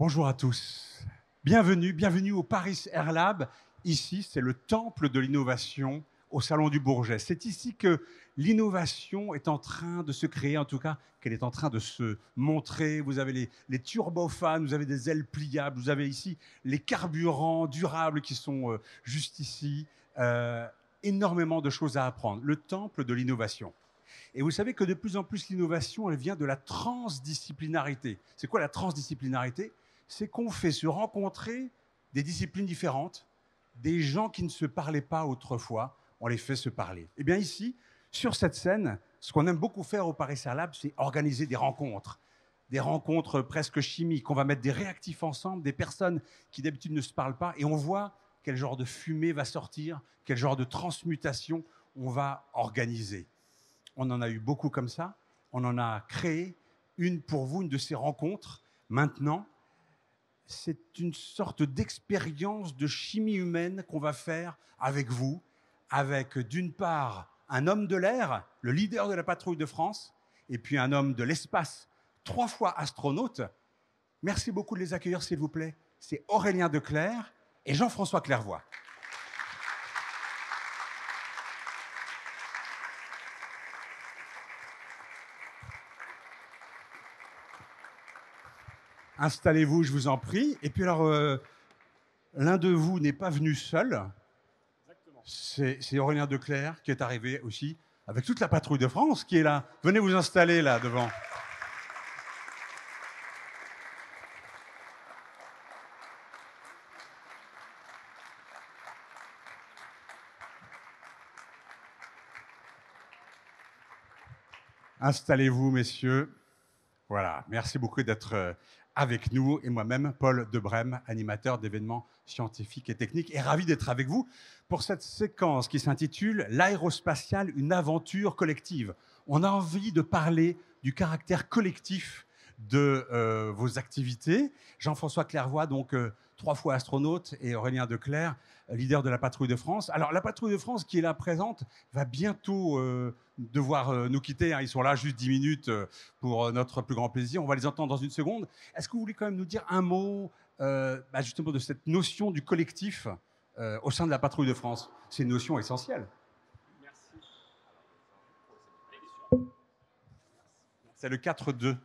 Bonjour à tous. Bienvenue au Paris Air Lab. Ici, c'est le temple de l'innovation au Salon du Bourget. C'est ici que l'innovation est en train de se créer, en tout cas, qu'elle est en train de se montrer. Vous avez les turbofanes, vous avez des ailes pliables, vous avez ici les carburants durables qui sont juste ici. Énormément de choses à apprendre. Le temple de l'innovation. Et vous savez que de plus en plus, l'innovation, elle vient de la transdisciplinarité. C'est quoi la transdisciplinarité? C'est qu'on fait se rencontrer des disciplines différentes, des gens qui ne se parlaient pas autrefois, on les fait se parler. Et bien ici, sur cette scène, ce qu'on aime beaucoup faire au Paris Air Lab, c'est organiser des rencontres presque chimiques. On va mettre des réactifs ensemble, des personnes qui d'habitude ne se parlent pas, et on voit quel genre de fumée va sortir, quel genre de transmutation on va organiser. On en a eu beaucoup comme ça. On en a créé une pour vous, une de ces rencontres. Maintenant, c'est une sorte d'expérience de chimie humaine qu'on va faire avec vous, avec d'une part un homme de l'air, le leader de la patrouille de France, et puis un homme de l'espace, 3 fois astronaute. Merci beaucoup de les accueillir, s'il vous plaît. C'est Aurélien Declercq et Jean-François Clairvoy. Installez-vous, je vous en prie. Et puis alors, l'un de vous n'est pas venu seul. C'est Aurélien Declercq qui est arrivé aussi avec toute la patrouille de France qui est là. Venez vous installer là devant. Installez-vous, messieurs. Voilà, merci beaucoup d'être avec nous et moi-même, Paul Debrème, animateur d'événements scientifiques et techniques, et ravi d'être avec vous pour cette séquence qui s'intitule « L'aérospatiale, une aventure collective ». On a envie de parler du caractère collectif de vos activités. Jean-François Clairvoy, donc 3 fois astronaute, et Aurélien Declercq, leader de la Patrouille de France. Alors, la Patrouille de France, qui est là présente, va bientôt devoir nous quitter. Ils sont là juste 10 minutes pour notre plus grand plaisir. On va les entendre dans une seconde. Est-ce que vous voulez quand même nous dire un mot justement de cette notion du collectif au sein de la Patrouille de France? C'est une notion essentielle. Merci. C'est le 4-2.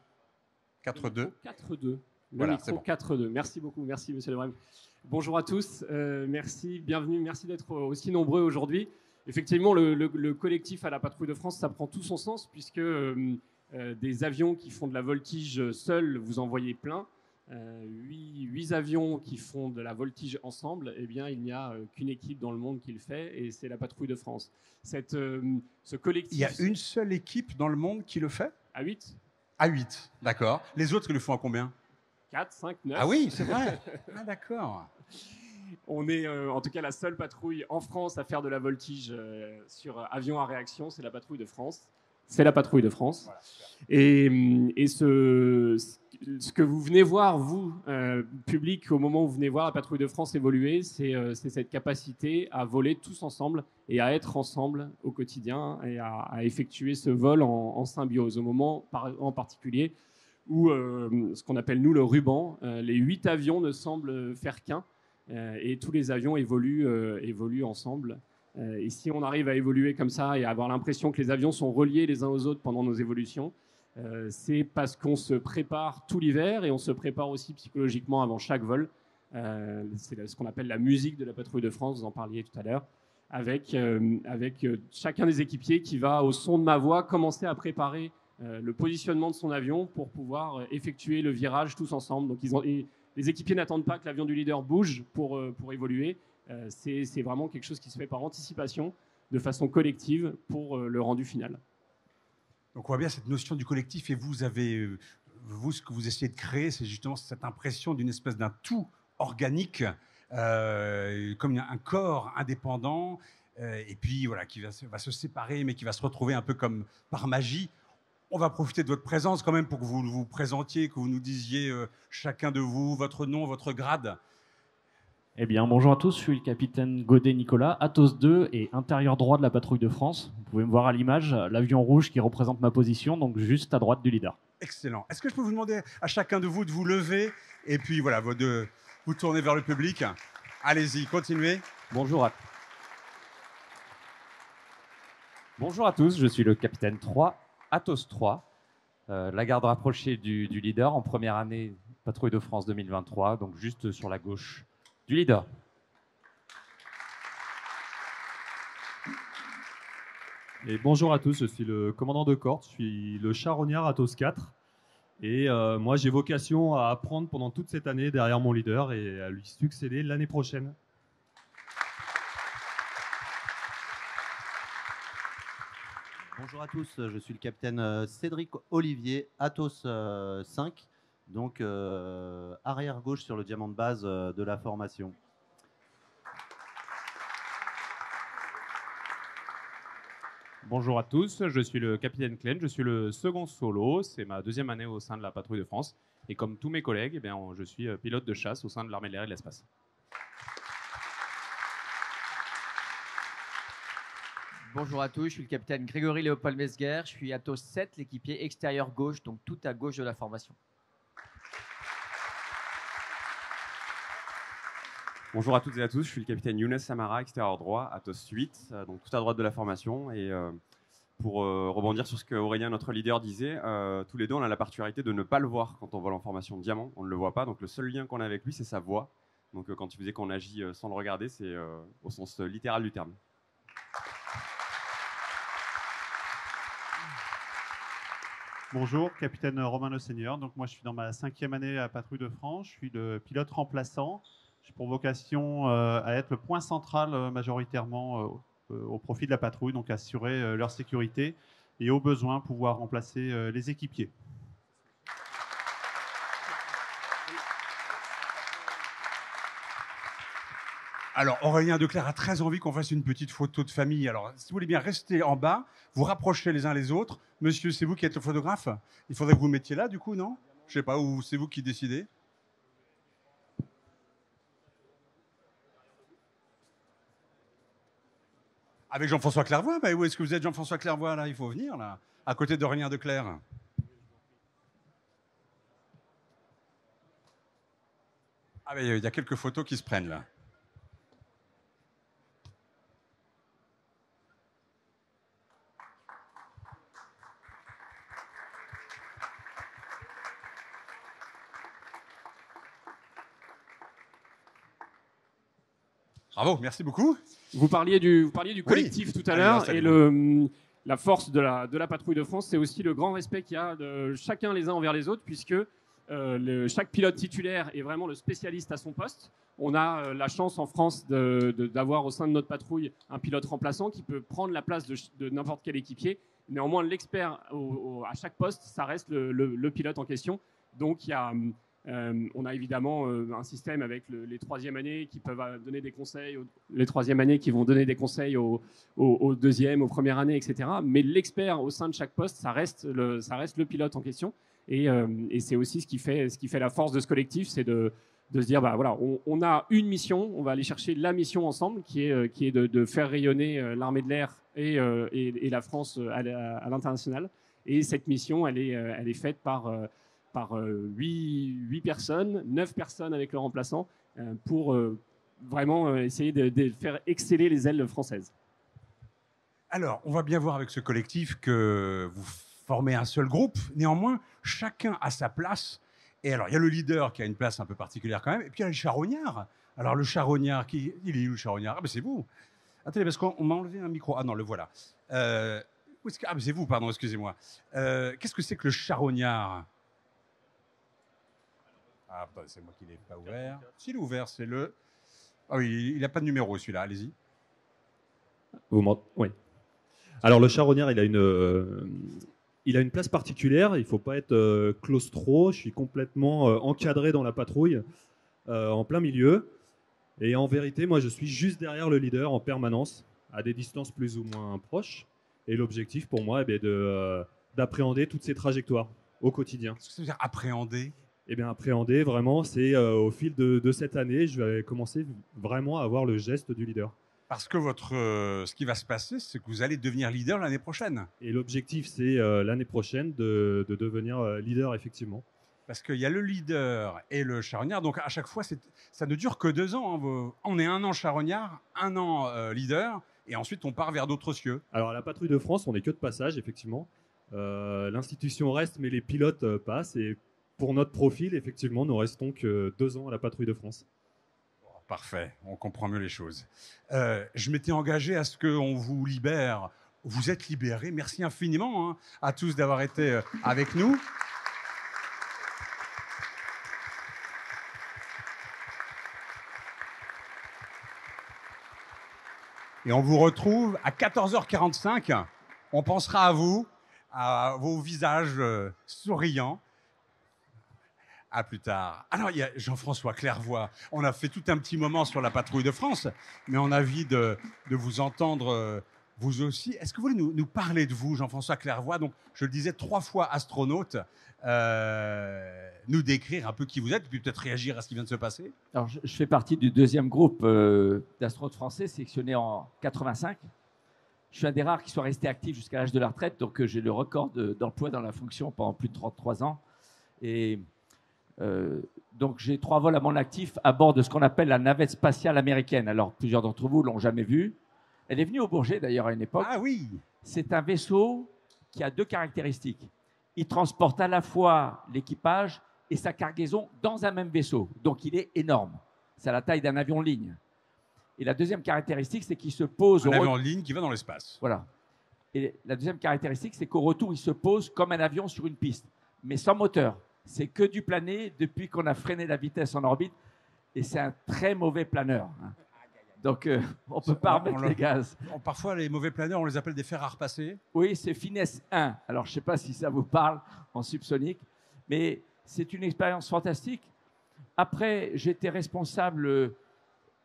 4-2. 4-2. Voilà, micro 4-2. Merci beaucoup. Merci, monsieur Debrème. Bonjour à tous. Merci. Bienvenue. Merci d'être aussi nombreux aujourd'hui. Effectivement, le collectif à la Patrouille de France, ça prend tout son sens puisque des avions qui font de la voltige seuls, vous en voyez plein. 8 avions qui font de la voltige ensemble, eh bien, il n'y a qu'une équipe dans le monde qui le fait, et c'est la Patrouille de France. Ce collectif... Il y a une seule équipe dans le monde qui le fait? À 8. À 8, d'accord. Les autres, ils le font à combien? 4, 5, 9. Ah oui, c'est vrai. Ah d'accord. On est en tout cas la seule patrouille en France à faire de la voltige sur avion à réaction, c'est la Patrouille de France. C'est la Patrouille de France. Voilà. Et ce que vous venez voir, vous, public, au moment où vous venez voir la Patrouille de France évoluer, c'est cette capacité à voler tous ensemble et à être ensemble au quotidien et à effectuer ce vol en symbiose. Au moment en particulier où ce qu'on appelle nous le ruban, les 8 avions ne semblent faire qu'un et tous les avions évoluent ensemble. Et si on arrive à évoluer comme ça et à avoir l'impression que les avions sont reliés les uns aux autres pendant nos évolutions, c'est parce qu'on se prépare tout l'hiver et on se prépare aussi psychologiquement avant chaque vol. C'est ce qu'on appelle la musique de la Patrouille de France, vous en parliez tout à l'heure, avec chacun des équipiers qui va, au son de ma voix, commencer à préparer le positionnement de son avion pour pouvoir effectuer le virage tous ensemble. Donc les équipiers n'attendent pas que l'avion du leader bouge pour évoluer. C'est vraiment quelque chose qui se fait par anticipation, de façon collective, pour le rendu final. Donc on voit bien cette notion du collectif, et vous, ce que vous essayez de créer, c'est justement cette impression d'une espèce d'un tout organique, comme un corps indépendant, et puis voilà, qui va se séparer, mais qui va se retrouver un peu comme par magie. On va profiter de votre présence quand même pour que vous vous présentiez, que vous nous disiez chacun de vous, votre nom, votre grade. Eh bien, bonjour à tous, je suis le capitaine Godet Nicolas, Athos 2 et intérieur droit de la Patrouille de France. Vous pouvez me voir à l'image, l'avion rouge qui représente ma position, donc juste à droite du leader. Excellent. Est-ce que je peux vous demander à chacun de vous de vous lever Et puis voilà, vous tournez vers le public. Allez-y, continuez. Bonjour à tous, je suis le capitaine 3, Athos 3, la garde rapprochée du leader en première année Patrouille de France 2023, donc juste sur la gauche du leader. Et bonjour à tous, je suis le commandant de corps, je suis le charognard Athos 4. Et moi, j'ai vocation à apprendre pendant toute cette année derrière mon leader et à lui succéder l'année prochaine. Bonjour à tous, je suis le capitaine Cédric Olivier, Athos 5, donc arrière gauche sur le diamant de base de la formation. Bonjour à tous, je suis le capitaine Klein, je suis le second solo, c'est ma deuxième année au sein de la Patrouille de France. Et comme tous mes collègues, je suis pilote de chasse au sein de l'armée de l'air et de l'espace. Bonjour à tous, je suis le capitaine Grégory Léopold Mesguer, je suis Athos 7, l'équipier extérieur gauche, donc tout à gauche de la formation. Bonjour à toutes et à tous, je suis le capitaine Younes Samara, extérieur droit, Athos 8, donc tout à droite de la formation. Et pour rebondir sur ce qu'Aurélien, notre leader, disait, tous les deux, on a la particularité de ne pas le voir quand on vole en formation diamant, on ne le voit pas, donc le seul lien qu'on a avec lui, c'est sa voix. Donc quand tu faisais qu'on agit sans le regarder, c'est au sens littéral du terme. Bonjour, capitaine Romain Le Seigneur. Donc moi, je suis dans ma 5e année à Patrouille de France. Je suis le pilote remplaçant. J'ai pour vocation à être le point central majoritairement au profit de la patrouille, donc assurer leur sécurité et au besoin pouvoir remplacer les équipiers. Alors, Aurélien Declercq a très envie qu'on fasse une petite photo de famille. Alors, si vous voulez bien rester en bas, vous rapprochez les uns les autres. Monsieur, c'est vous qui êtes le photographe? Il faudrait que vous mettiez là, du coup, non? Je sais pas, ou c'est vous qui décidez? Avec Jean-François Clairvoy? Bah, où est-ce que vous êtes, Jean-François Clairvoy, là? Il faut venir, là, à côté d'Aurélien Declercq. Ah, mais il y a quelques photos qui se prennent, là. Bravo, merci beaucoup. Vous parliez du collectif tout à l'heure, et la force de la Patrouille de France, c'est aussi le grand respect qu'il y a de chacun les uns envers les autres, puisque chaque pilote titulaire est vraiment le spécialiste à son poste. On a la chance en France d'avoir au sein de notre patrouille un pilote remplaçant qui peut prendre la place de n'importe quel équipier. Néanmoins, l'expert à chaque poste, ça reste le pilote en question. Donc, on a évidemment un système avec les troisième années qui peuvent donner des conseils, les troisième années qui vont donner des conseils aux deuxième, aux premières années, etc. Mais l'expert au sein de chaque poste, ça reste le pilote en question. Et c'est aussi ce qui fait la force de ce collectif, c'est de se dire, bah, voilà, on a une mission, on va aller chercher la mission ensemble, qui est de faire rayonner l'armée de l'air et la France à l'international. Et cette mission, elle est faite par 8 personnes, 9 personnes avec le remplaçant, pour vraiment essayer de faire exceller les ailes françaises. Alors, on va bien voir avec ce collectif que vous formez un seul groupe. Néanmoins, chacun a sa place. Et alors, il y a le leader qui a une place un peu particulière quand même. Et puis, il y a le charognard. Alors, le charognard, il est où le charognard? Ah, ben c'est vous. Attendez, parce qu'on m'a enlevé un micro. Ah non, le voilà. Ah, ben c'est vous, pardon, excusez-moi. Qu'est-ce que c'est que le charognard? Ah, bah, c'est moi qui ne l'ai pas ouvert. S'il est ouvert, c'est le... Ah oui, il n'a pas de numéro, celui-là. Allez-y. Oui. Alors, le charognard, il a une place particulière. Il ne faut pas être claustro. Je suis complètement encadré dans la patrouille, en plein milieu. Et en vérité, moi, je suis juste derrière le leader en permanence, à des distances plus ou moins proches. Et l'objectif, pour moi, est d'appréhender toutes ces trajectoires au quotidien. Qu'est-ce que ça veut dire, appréhender? Eh bien, appréhender, vraiment, c'est au fil de cette année, je vais commencer vraiment à avoir le geste du leader. Parce que ce qui va se passer, c'est que vous allez devenir leader l'année prochaine. Et l'objectif, c'est l'année prochaine de devenir leader, effectivement. Parce qu'il y a le leader et le charognard. Donc, à chaque fois, ça ne dure que 2 ans. Hein. On est 1 an charognard, 1 an leader, et ensuite, on part vers d'autres cieux. Alors, à la patrouille de France, on n'est que de passage, effectivement. L'institution reste, mais les pilotes passent. Et pour notre profil, effectivement, nous restons que 2 ans à la patrouille de France. Parfait, on comprend mieux les choses. Je m'étais engagé à ce qu'on vous libère. Vous êtes libérés. Merci infiniment hein, à tous d'avoir été avec nous. Et on vous retrouve à 14h45. On pensera à vous, à vos visages souriants. À plus tard. Alors, il y a Jean-François Clairvoy. On a fait tout un petit moment sur la patrouille de France, mais on a envie de vous entendre, vous aussi. Est-ce que vous voulez nous parler de vous, Jean-François Clairvoy? Donc, je le disais, 3 fois astronaute. Nous décrire un peu qui vous êtes, puis peut-être réagir à ce qui vient de se passer. Alors, je fais partie du 2e groupe d'astronautes français sélectionnés en 85. Je suis un des rares qui soit resté actif jusqu'à l'âge de la retraite, donc j'ai le record d'emploi dans la fonction pendant plus de 33 ans. Et donc j'ai 3 vols à mon actif à bord de ce qu'on appelle la navette spatiale américaine. Alors plusieurs d'entre vous l'ont jamais vue. Elle est venue au Bourget d'ailleurs à une époque. Ah oui. C'est un vaisseau qui a 2 caractéristiques. Il transporte à la fois l'équipage et sa cargaison dans un même vaisseau. Donc il est énorme. C'est à la taille d'un avion de ligne. Et la deuxième caractéristique, c'est qu'il se pose... Un avion de ligne qui va dans l'espace. Voilà. Et la deuxième caractéristique, c'est qu'au retour, il se pose comme un avion sur une piste, mais sans moteur. C'est que du plané depuis qu'on a freiné la vitesse en orbite. Et c'est un très mauvais planeur. Hein. Donc, on ne peut pas remettre les gaz. Parfois, les mauvais planeurs, on les appelle des fers à repasser. Oui, c'est Finesse 1. Alors, je ne sais pas si ça vous parle en subsonique, mais c'est une expérience fantastique. Après, j'étais responsable,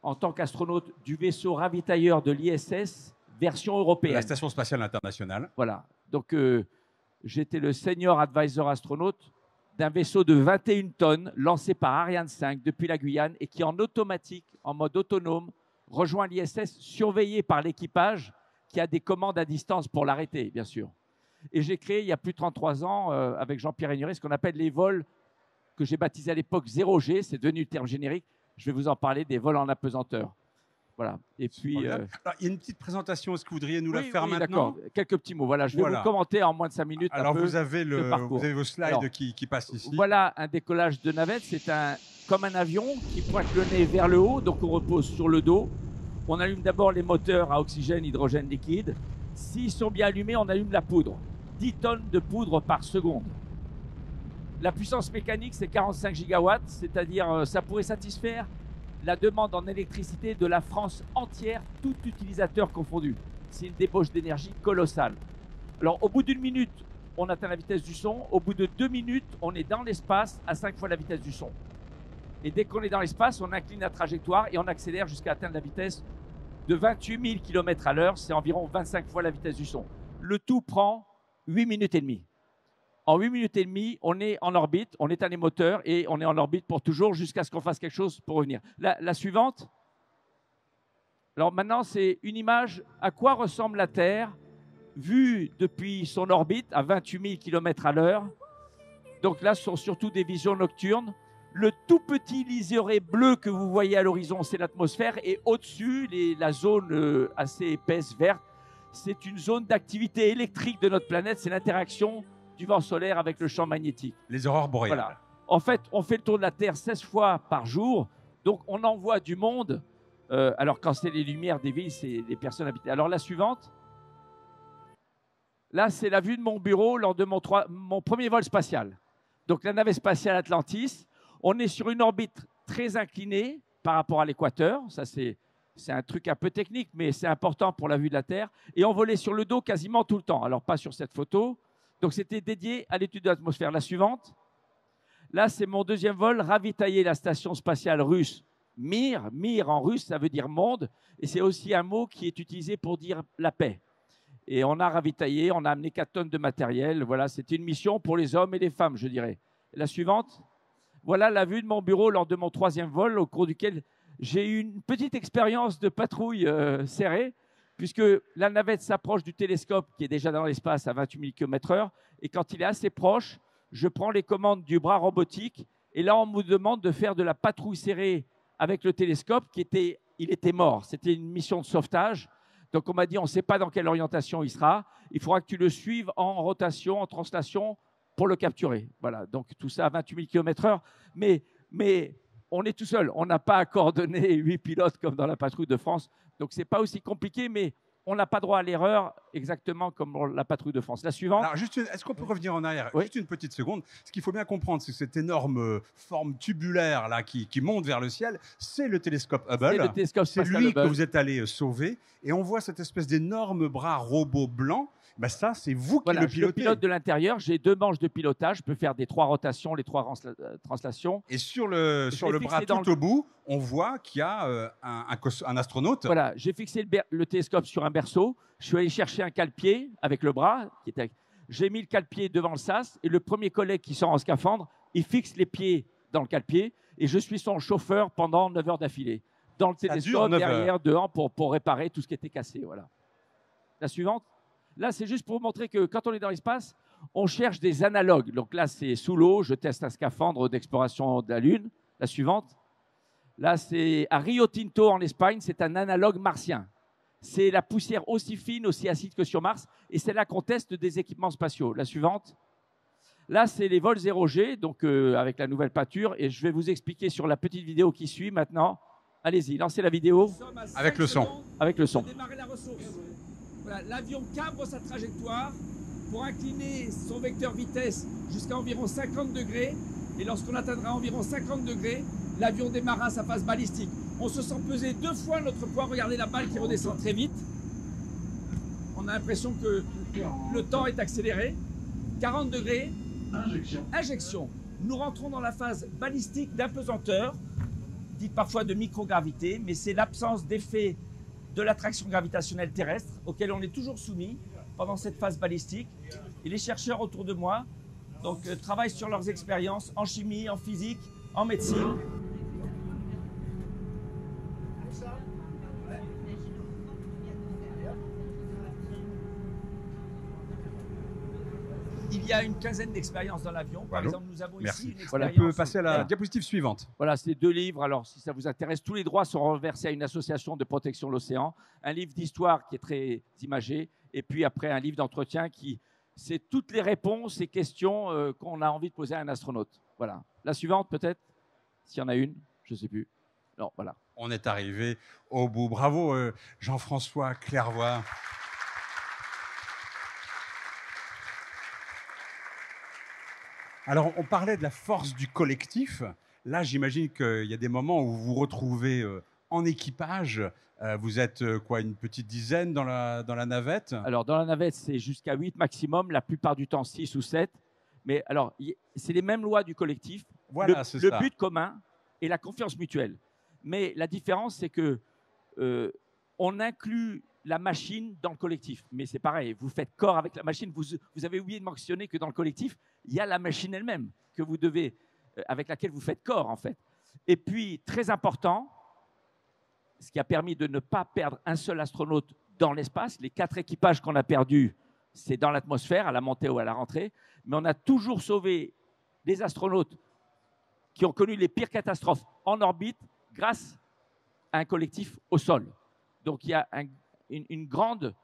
en tant qu'astronaute, du vaisseau ravitailleur de l'ISS, version européenne. La Station spatiale internationale. Voilà. Donc, j'étais le senior advisor astronaute d'un vaisseau de 21 tonnes lancé par Ariane 5 depuis la Guyane et qui, en automatique, en mode autonome, rejoint l'ISS surveillé par l'équipage qui a des commandes à distance pour l'arrêter, bien sûr. Et j'ai créé, il y a plus de 33 ans, avec Jean-Pierre Ignoré, ce qu'on appelle les vols que j'ai baptisés à l'époque 0G, c'est devenu le terme générique. Je vais vous en parler, des vols en apesanteur. Voilà. Et puis, alors, il y a une petite présentation. Est-ce que vous voudriez nous la faire maintenant? D'accord. Quelques petits mots. Voilà, je vais vous commenter en moins de 5 minutes. Alors, un peu vous avez vos slides alors, qui passent ici. Voilà un décollage de navette. C'est comme un avion qui pointe le nez vers le haut. Donc, on repose sur le dos. On allume d'abord les moteurs à oxygène, hydrogène liquide. S'ils sont bien allumés, on allume la poudre. 10 tonnes de poudre par seconde. La puissance mécanique, c'est 45 gigawatts. C'est-à-dire, ça pourrait satisfaire la demande en électricité de la France entière, tout utilisateur confondu. C'est une débauche d'énergie colossale. Alors, au bout d'1 minute, on atteint la vitesse du son. Au bout de 2 minutes, on est dans l'espace à 5 fois la vitesse du son. Et dès qu'on est dans l'espace, on incline la trajectoire et on accélère jusqu'à atteindre la vitesse de 28 000 km à l'heure. C'est environ 25 fois la vitesse du son. Le tout prend 8 minutes et demie. En 8 minutes et demie, on est en orbite, on éteint les moteurs et on est en orbite pour toujours jusqu'à ce qu'on fasse quelque chose pour revenir. La suivante. Alors maintenant, c'est une image à quoi ressemble la Terre vue depuis son orbite à 28 000 km à l'heure. Donc là, ce sont surtout des visions nocturnes. Le tout petit liseré bleu que vous voyez à l'horizon, c'est l'atmosphère. Et au-dessus, la zone assez épaisse, verte, c'est une zone d'activité électrique de notre planète. C'est l'interaction du vent solaire avec le champ magnétique. Les aurores boréales. Voilà. En fait, on fait le tour de la Terre 16 fois par jour. Donc, on envoie du monde. Alors, quand c'est les lumières des villes, c'est les personnes habitées. Alors, la suivante. Là, c'est la vue de mon bureau lors de mon premier vol spatial. Donc, la navette spatiale Atlantis. On est sur une orbite très inclinée par rapport à l'équateur. Ça, c'est un truc un peu technique, mais c'est important pour la vue de la Terre. Et on volait sur le dos quasiment tout le temps. Alors, pas sur cette photo. Donc, c'était dédié à l'étude de l'atmosphère. La suivante. Là, c'est mon deuxième vol, ravitailler la station spatiale russe Mir. Mir, en russe, ça veut dire monde. Et c'est aussi un mot qui est utilisé pour dire la paix. Et on a ravitaillé, on a amené 4 tonnes de matériel. Voilà, c'était une mission pour les hommes et les femmes, je dirais. La suivante. Voilà la vue de mon bureau lors de mon 3e vol, au cours duquel j'ai eu une petite expérience de patrouille serrée, puisque la navette s'approche du télescope qui est déjà dans l'espace à 28 000 km/h. Et quand il est assez proche, je prends les commandes du bras robotique et là, on me demande de faire de la patrouille serrée avec le télescope il était mort. C'était une mission de sauvetage. Donc, on m'a dit, on ne sait pas dans quelle orientation il sera. Il faudra que tu le suives en rotation, en translation pour le capturer. Voilà, donc tout ça à 28 000 km/h. Mais on est tout seul. On n'a pas à coordonner 8 pilotes comme dans la patrouille de France. Donc, ce n'est pas aussi compliqué, mais on n'a pas droit à l'erreur exactement comme pour la patrouille de France. La suivante. Alors, est-ce qu'on peut revenir en arrière? Oui. Juste une petite seconde. Ce qu'il faut bien comprendre, c'est que cette énorme forme tubulaire là, qui monte vers le ciel, c'est le télescope Hubble. C'est le télescope C'est spatial lui que Hubble. vous êtes allé sauver. Et on voit cette espèce d'énorme bras robot blanc. Ben ça, c'est vous qui Voilà, le je le pilotez. pilote de l'intérieur. J'ai 2 manches de pilotage. Je peux faire des 3 rotations, les 3 translations. Et sur le bras tout au bout, on voit qu'il y a un astronaute. Voilà, j'ai fixé le télescope sur un berceau. Je suis allé chercher un cale-pied avec le bras. J'ai mis le cale-pied devant le sas. Et le premier collègue qui sort en scaphandre, il fixe les pieds dans le cale-pied. Et je suis son chauffeur pendant 9 heures d'affilée. Dans le télescope, derrière, dehors, pour réparer tout ce qui était cassé. Voilà. La suivante. Là, c'est juste pour vous montrer que quand on est dans l'espace, on cherche des analogues. Donc là, c'est sous l'eau. Je teste un scaphandre d'exploration de la Lune. La suivante. Là, c'est à Rio Tinto, en Espagne. C'est un analogue martien. C'est la poussière aussi fine, aussi acide que sur Mars. Et c'est là qu'on teste des équipements spatiaux. La suivante. Là, c'est les vols 0G, donc avec la nouvelle pâture. Et je vais vous expliquer sur la petite vidéo qui suit maintenant. Allez-y, lancez la vidéo. Avec le son. Avec le son. Démarrer la ressource. Voilà, l'avion cabre sa trajectoire pour incliner son vecteur vitesse jusqu'à environ 50 degrés. Et lorsqu'on atteindra environ 50 degrés, l'avion démarrera sa phase balistique. On se sent peser 2 fois notre poids. Regardez la balle qui redescend très vite. On a l'impression que le temps est accéléré. 40 degrés. Injection. Nous rentrons dans la phase balistique d'apesanteur, dite parfois de microgravité, mais c'est l'absence d'effet de l'attraction gravitationnelle terrestre auquel on est toujours soumis pendant cette phase balistique. Et les chercheurs autour de moi travaillent sur leurs expériences en chimie, en physique, en médecine. Il y a une quinzaine d'expériences dans l'avion. Par exemple, nous avons ici une expérience... On peut passer à la diapositive suivante. Voilà, c'est 2 livres. Alors, si ça vous intéresse, tous les droits sont reversés à une association de protection de l'océan. Un livre d'histoire qui est très imagé. Et puis après, un livre d'entretien qui... C'est toutes les réponses et questions qu'on a envie de poser à un astronaute. Voilà. La suivante, peut-être, s'il y en a une, je ne sais plus. Non, voilà. On est arrivé au bout. Bravo, Jean-François Clairvoy. Alors, on parlait de la force du collectif. Là, j'imagine qu'il y a des moments où vous vous retrouvez en équipage. Vous êtes quoi, une petite dizaine dans la navette? Alors, dans la navette, c'est jusqu'à 8 maximum, la plupart du temps 6 ou 7. Mais alors, c'est les mêmes lois du collectif. Voilà, le but commun et la confiance mutuelle. Mais la différence, c'est que on inclut la machine dans le collectif. Mais c'est pareil, vous faites corps avec la machine. Vous avez oublié de mentionner que dans le collectif, il y a la machine elle-même que vous devez, avec laquelle vous faites corps, en fait. Et puis, très important, ce qui a permis de ne pas perdre un seul astronaute dans l'espace. Les 4 équipages qu'on a perdus, c'est dans l'atmosphère, à la montée ou à la rentrée. Mais on a toujours sauvé des astronautes qui ont connu les pires catastrophes en orbite grâce à un collectif au sol. Donc, il y a une grande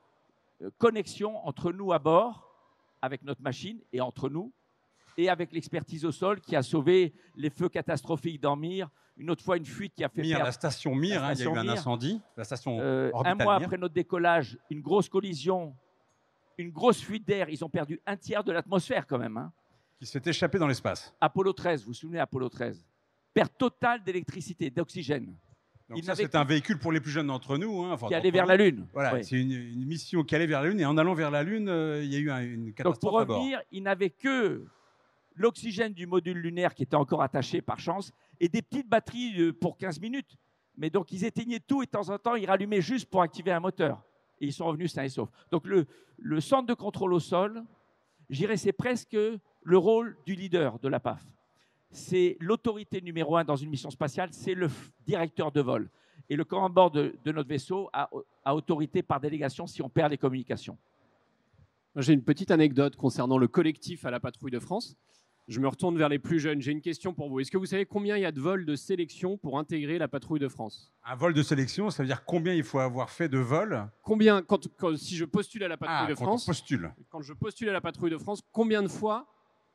connexion entre nous à bord, avec notre machine, et entre nous, et avec l'expertise au sol qui a sauvé les feux catastrophiques dans Mir. Une autre fois, une fuite qui a fait Mir, perdre... la station Mir, il y a eu un incendie. La station orbitale un mois Mir. après notre décollage, une grosse collision, une grosse fuite d'air. Ils ont perdu un tiers de l'atmosphère quand même. Hein. Qui s'est échappé dans l'espace. Apollo 13, vous vous souvenez, Apollo 13. Perte totale d'électricité, d'oxygène. Donc ça, c'est un véhicule pour les plus jeunes d'entre nous. Hein, qui allait vers la Lune. Voilà, oui. C'est une mission qui allait vers la Lune. Et en allant vers la Lune, il y a eu une catastrophe. Donc pour revenir, il n'avait que l'oxygène du module lunaire qui était encore attaché par chance et des petites batteries pour 15 minutes. Mais donc ils éteignaient tout et de temps en temps, ils rallumaient juste pour activer un moteur. Et ils sont revenus sains et saufs. Donc le centre de contrôle au sol, je dirais, c'est presque le rôle du leader de la PAF. C'est l'autorité numéro 1 dans une mission spatiale, c'est le directeur de vol. Et le commandant de bord de notre vaisseau a autorité par délégation si on perd les communications. J'ai une petite anecdote concernant le collectif à la patrouille de France. Je me retourne vers les plus jeunes. J'ai une question pour vous. Est-ce que vous savez combien il y a de vols de sélection pour intégrer la patrouille de France? Un vol de sélection, ça veut dire combien il faut avoir fait de vols? Combien, si je postule à la patrouille de France, quand je postule à la patrouille de France, combien de fois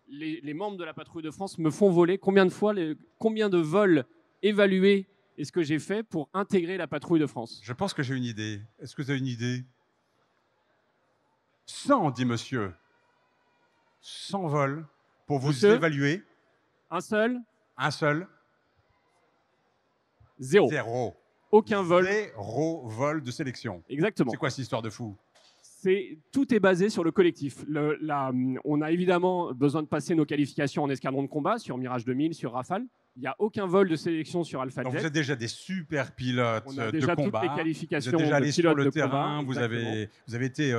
les membres de la patrouille de France me font voler? Combien de vols évalués est-ce que j'ai fait pour intégrer la patrouille de France? Je pense que j'ai une idée. Est-ce que vous avez une idée? 100, dit monsieur. 100 vols pour vous évaluer. Un seul? Un seul. Zéro. Zéro. Aucun vol. Zéro vol de sélection. Exactement. C'est quoi cette histoire de fou? Tout est basé sur le collectif. On a évidemment besoin de passer nos qualifications en escadron de combat sur Mirage 2000, sur Rafale. Il n'y a aucun vol de sélection sur Alpha Jet. Vous êtes déjà des super pilotes on a de déjà combat. toutes les qualifications vous êtes déjà allés sur le de terrain. combat, Vous avez été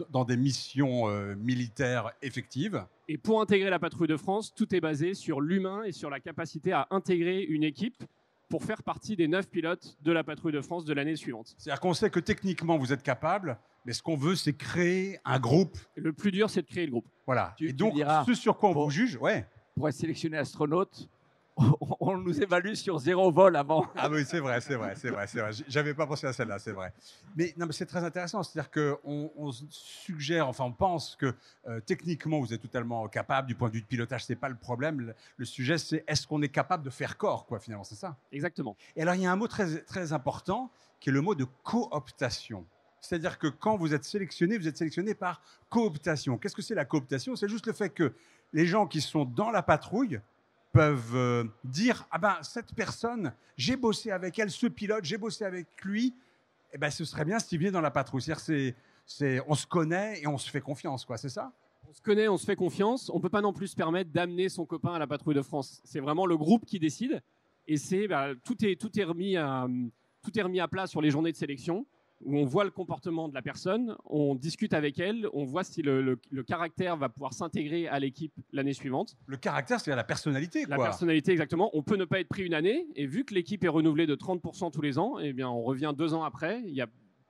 dans des missions militaires effectives. Et pour intégrer la patrouille de France, tout est basé sur l'humain et sur la capacité à intégrer une équipe pour faire partie des 9 pilotes de la patrouille de France de l'année suivante. C'est-à-dire qu'on sait que techniquement vous êtes capable, mais ce qu'on veut, c'est créer un groupe. Et le plus dur, c'est de créer le groupe. Voilà. Tu et donc, diras, ce sur quoi on vous juge, pour être sélectionné astronaute, on nous évalue sur 0 vol avant. Ah oui, c'est vrai. J'avais pas pensé à celle-là, c'est vrai. Mais non, mais c'est très intéressant. C'est-à-dire qu'on suggère, enfin, on pense que techniquement, vous êtes totalement capable. Du point de vue de pilotage, c'est pas le problème. Le sujet, c'est est-ce qu'on est capable de faire corps, quoi, finalement, c'est ça. Exactement. Et alors, il y a un mot très, très important qui est le mot de cooptation. C'est-à-dire que quand vous êtes sélectionné par cooptation. Qu'est-ce que c'est la cooptation? C'est juste le fait que les gens qui sont dans la patrouille peuvent dire « Ah ben, cette personne, j'ai bossé avec elle, ce pilote, j'ai bossé avec lui, eh ben, ce serait bien s'il venait dans la patrouille. » C'est-à-dire on se connaît et on se fait confiance, quoi, c'est ça? On se connaît, on se fait confiance. On ne peut pas non plus se permettre d'amener son copain à la patrouille de France. C'est vraiment le groupe qui décide. Et tout est remis à plat sur les journées de sélection, où on voit le comportement de la personne, on discute avec elle, on voit si le caractère va pouvoir s'intégrer à l'équipe l'année suivante. Le caractère, c'est la personnalité, quoi. La personnalité, exactement. On peut ne pas être pris une année, et vu que l'équipe est renouvelée de 30% tous les ans, eh bien, on revient 2 ans après. Il n'y a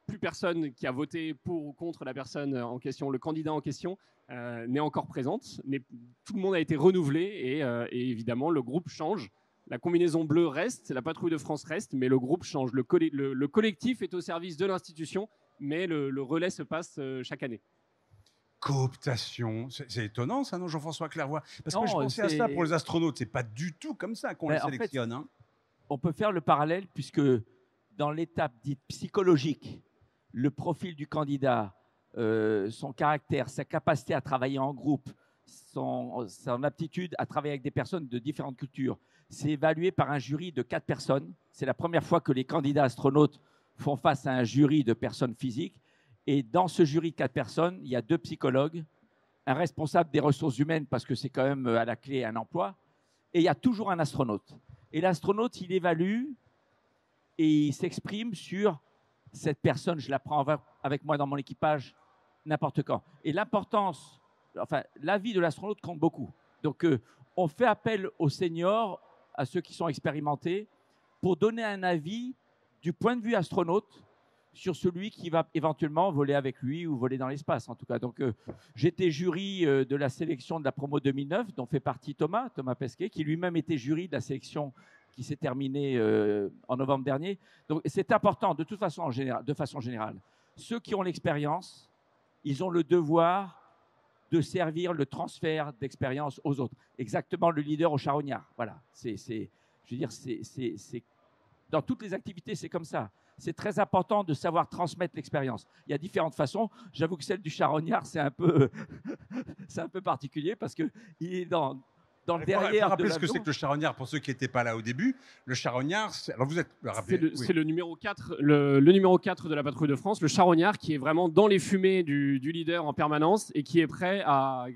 plus personne qui a voté pour ou contre la personne en question. Le candidat en question n'est encore présente. Tout le monde a été renouvelé, et évidemment, le groupe change. La combinaison bleue reste, la patrouille de France reste, mais le groupe change. Le collectif est au service de l'institution, mais le relais se passe chaque année. Cooptation, c'est étonnant ça, non, Jean-François Clairvoy? Parce que je pensais à ça pour les astronautes, c'est pas du tout comme ça qu'on les sélectionne. En fait, on peut faire le parallèle puisque dans l'étape dite psychologique, le profil du candidat, son caractère, sa capacité à travailler en groupe, son aptitude à travailler avec des personnes de différentes cultures, c'est évalué par un jury de 4 personnes. C'est la première fois que les candidats astronautes font face à un jury de personnes physiques. Et dans ce jury de 4 personnes, il y a 2 psychologues, un responsable des ressources humaines, parce que c'est quand même à la clé un emploi, et il y a toujours un astronaute. Et l'astronaute, il évalue et il s'exprime sur cette personne, je la prends avec moi dans mon équipage, n'importe quand. Et l'importance, enfin, l'avis de l'astronaute compte beaucoup. Donc, on fait appel aux seniors, à ceux qui sont expérimentés, pour donner un avis du point de vue astronaute sur celui qui va éventuellement voler avec lui ou voler dans l'espace, en tout cas. Donc, j'étais jury de la sélection de la promo 2009, dont fait partie Thomas Pesquet, qui lui-même était jury de la sélection qui s'est terminée en novembre dernier. Donc, c'est important, de toute façon, de façon générale. Ceux qui ont l'expérience, ils ont le devoir de servir le transfert d'expérience aux autres. Exactement le leader au charognard. Voilà. Je veux dire, dans toutes les activités, c'est comme ça. C'est très important de savoir transmettre l'expérience. Il y a différentes façons. J'avoue que celle du charognard, c'est un peu particulier parce qu'il est dans le derrière. Rappelez ce que c'est que le charognard pour ceux qui n'étaient pas là au début. Le charognard, alors vous êtes rappelé. C'est le numéro 4, le numéro 4 de la patrouille de France, le charognard qui est vraiment dans les fumées du leader en permanence et qui est prêt à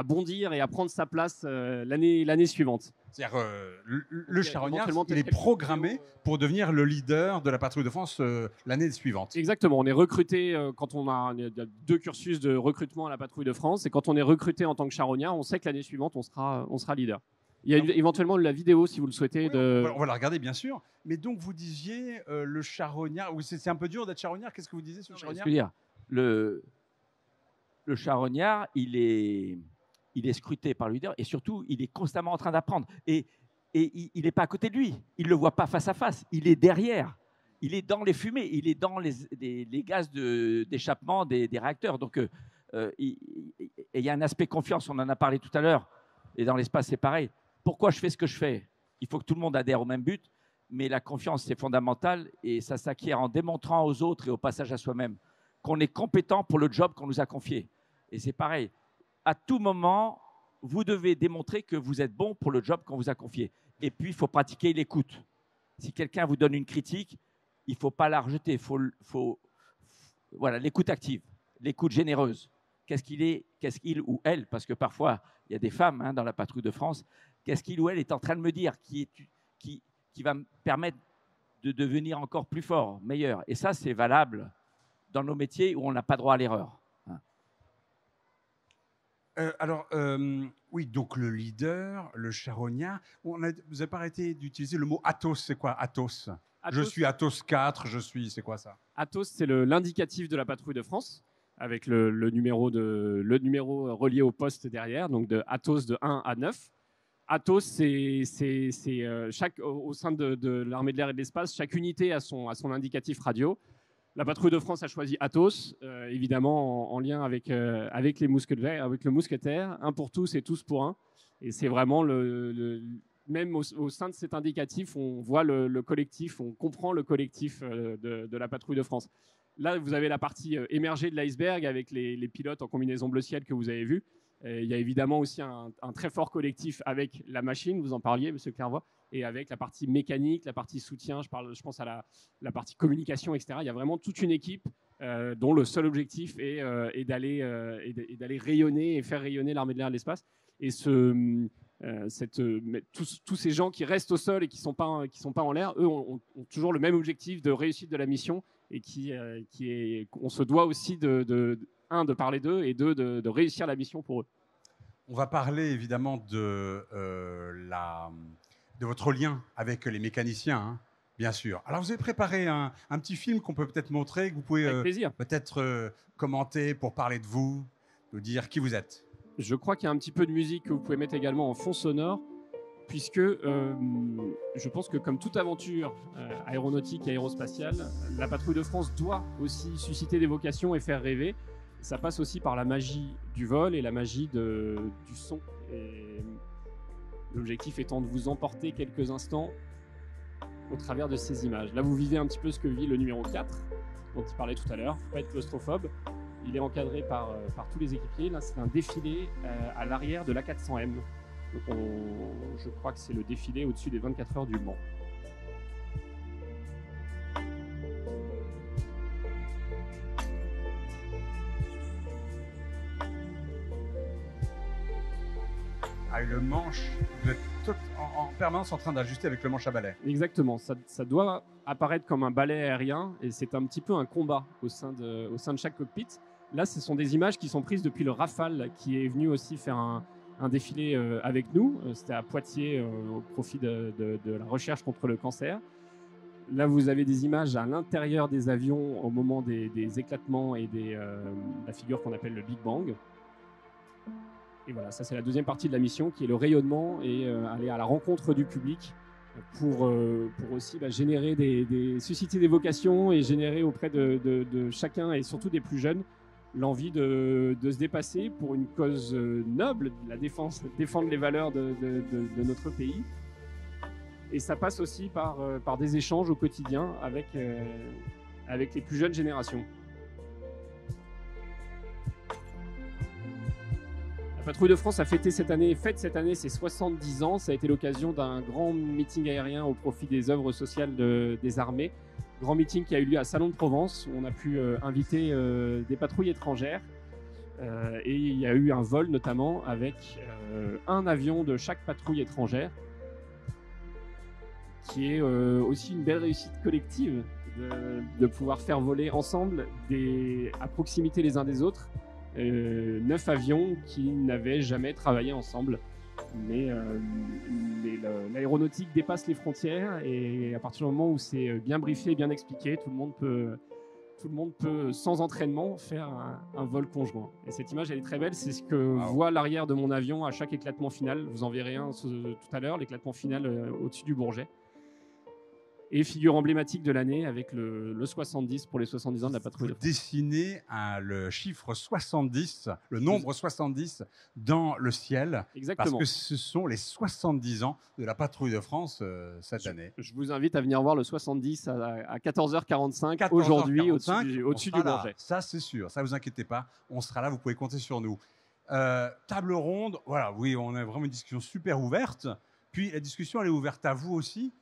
bondir et à prendre sa place l'année suivante. C'est-à-dire le charognard, il est programmé pour devenir le leader de la patrouille de France l'année suivante. Exactement. On est recruté quand il y a 2 cursus de recrutement à la patrouille de France, et quand on est recruté en tant que charognard, on sait que l'année suivante, on sera leader. Il y a éventuellement la vidéo, si vous le souhaitez. On va la regarder, bien sûr. Mais donc, vous disiez le charognard. Oui, c'est un peu dur d'être charognard. Qu'est-ce que vous disiez sur le charognard? Le charognard, il est il est scruté par le leader et surtout, il est constamment en train d'apprendre. Et il n'est pas à côté de lui, il ne le voit pas face à face, il est derrière, il est dans les fumées, il est dans les gaz d'échappement des réacteurs. Donc, il y a un aspect confiance, on en a parlé tout à l'heure, et dans l'espace, c'est pareil. Pourquoi je fais ce que je fais? Il faut que tout le monde adhère au même but, mais la confiance, c'est fondamental, et ça s'acquiert en démontrant aux autres et au passage à soi-même qu'on est compétent pour le job qu'on nous a confié. Et c'est pareil, à tout moment, vous devez démontrer que vous êtes bon pour le job qu'on vous a confié. Et puis, il faut pratiquer l'écoute. Si quelqu'un vous donne une critique, il ne faut pas la rejeter. Voilà, l'écoute active, l'écoute généreuse. Qu'est-ce qu'il ou elle, parce que parfois, il y a des femmes dans la patrouille de France, qu'est-ce qu'il ou elle est en train de me dire qui va me permettre de devenir encore plus fort, meilleur. Et ça, c'est valable dans nos métiers où on n'a pas droit à l'erreur. Oui, donc le leader, le charognard. Vous n'avez pas arrêté d'utiliser le mot Athos. C'est quoi Athos? Je suis Athos 4, c'est quoi ça? Athos, c'est l'indicatif de la patrouille de France, avec le numéro relié au poste derrière, donc de Athos de 1 à 9. Athos, c'est au sein de l'armée de l'air et de l'espace, chaque unité a son indicatif radio. La patrouille de France a choisi Athos, évidemment en lien avec le mousquetaire, un pour tous et tous pour un. Et c'est vraiment même au sein de cet indicatif, on voit le collectif, on comprend le collectif de la patrouille de France. Là, vous avez la partie émergée de l'iceberg avec les pilotes en combinaison bleu ciel que vous avez vus. Il y a évidemment aussi un très fort collectif avec la machine, vous en parliez, Monsieur Clairvoy, et avec la partie mécanique, la partie soutien, je pense à la partie communication, etc. Il y a vraiment toute une équipe dont le seul objectif est d'aller rayonner et faire rayonner l'armée de l'air et de l'espace. Et tous ces gens qui restent au sol et qui sont pas en l'air, eux ont toujours le même objectif de réussite de la mission et on se doit aussi de parler d'eux et de réussir la mission pour eux. On va parler évidemment de votre lien avec les mécaniciens, bien sûr. Alors vous avez préparé un petit film qu'on peut peut-être montrer, que vous pouvez peut-être commenter pour parler de vous, nous dire qui vous êtes. Je crois qu'il y a un petit peu de musique que vous pouvez mettre également en fond sonore, puisque je pense que comme toute aventure aéronautique et aérospatiale, la patrouille de France doit aussi susciter des vocations et faire rêver. Ça passe aussi par la magie du vol et la magie du son. Et l'objectif étant de vous emporter quelques instants au travers de ces images. Là, vous vivez un petit peu ce que vit le numéro 4, dont il parlait tout à l'heure. Il ne faut pas être claustrophobe. Il est encadré par tous les équipiers. Là, c'est un défilé à l'arrière de l'A400M. Donc je crois que c'est le défilé au-dessus des 24 heures du Mans. Ah, et le manche, vous êtes en permanence en train d'ajuster avec le manche à balai. Exactement, ça doit apparaître comme un balai aérien et c'est un petit peu un combat au sein de chaque cockpit. Là, ce sont des images qui sont prises depuis le Rafale qui est venu aussi faire un défilé avec nous. C'était à Poitiers au profit de la recherche contre le cancer. Là, vous avez des images à l'intérieur des avions au moment des éclatements et la figure qu'on appelle le Big Bang. Et voilà, ça c'est la deuxième partie de la mission qui est le rayonnement et aller à la rencontre du public pour aussi générer susciter des vocations et générer auprès de chacun et surtout des plus jeunes l'envie de se dépasser pour une cause noble, défendre les valeurs de notre pays. Et ça passe aussi par des échanges au quotidien avec les plus jeunes générations. La Patrouille de France a fête cette année ses 70 ans. Ça a été l'occasion d'un grand meeting aérien au profit des œuvres sociales des armées. Grand meeting qui a eu lieu à Salon de Provence, où on a pu inviter des patrouilles étrangères. Et il y a eu un vol notamment avec un avion de chaque patrouille étrangère, qui est aussi une belle réussite collective de pouvoir faire voler ensemble à proximité les uns des autres 9 avions qui n'avaient jamais travaillé ensemble. Mais l'aéronautique dépasse les frontières et à partir du moment où c'est bien briefé, bien expliqué, tout le monde tout le monde peut, sans entraînement, faire un vol conjoint. Et cette image, elle est très belle. C'est ce que voit l'arrière de mon avion à chaque éclatement final. Vous en verrez un tout à l'heure, l'éclatement final au-dessus du Bourget. Et figure emblématique de l'année avec le 70 pour les 70 ans de la patrouille de France. Dessiner le chiffre 70, le nombre 70 dans le ciel. Exactement. Parce que ce sont les 70 ans de la patrouille de France cette année. Je vous invite à venir voir le 70 à 14h45 aujourd'hui au-dessus du Bourget. Ça, c'est sûr. Ça, vous inquiétez pas. On sera là. Vous pouvez compter sur nous. Table ronde. Voilà. Oui, on a vraiment une discussion super ouverte. Puis la discussion, elle est ouverte à vous aussi.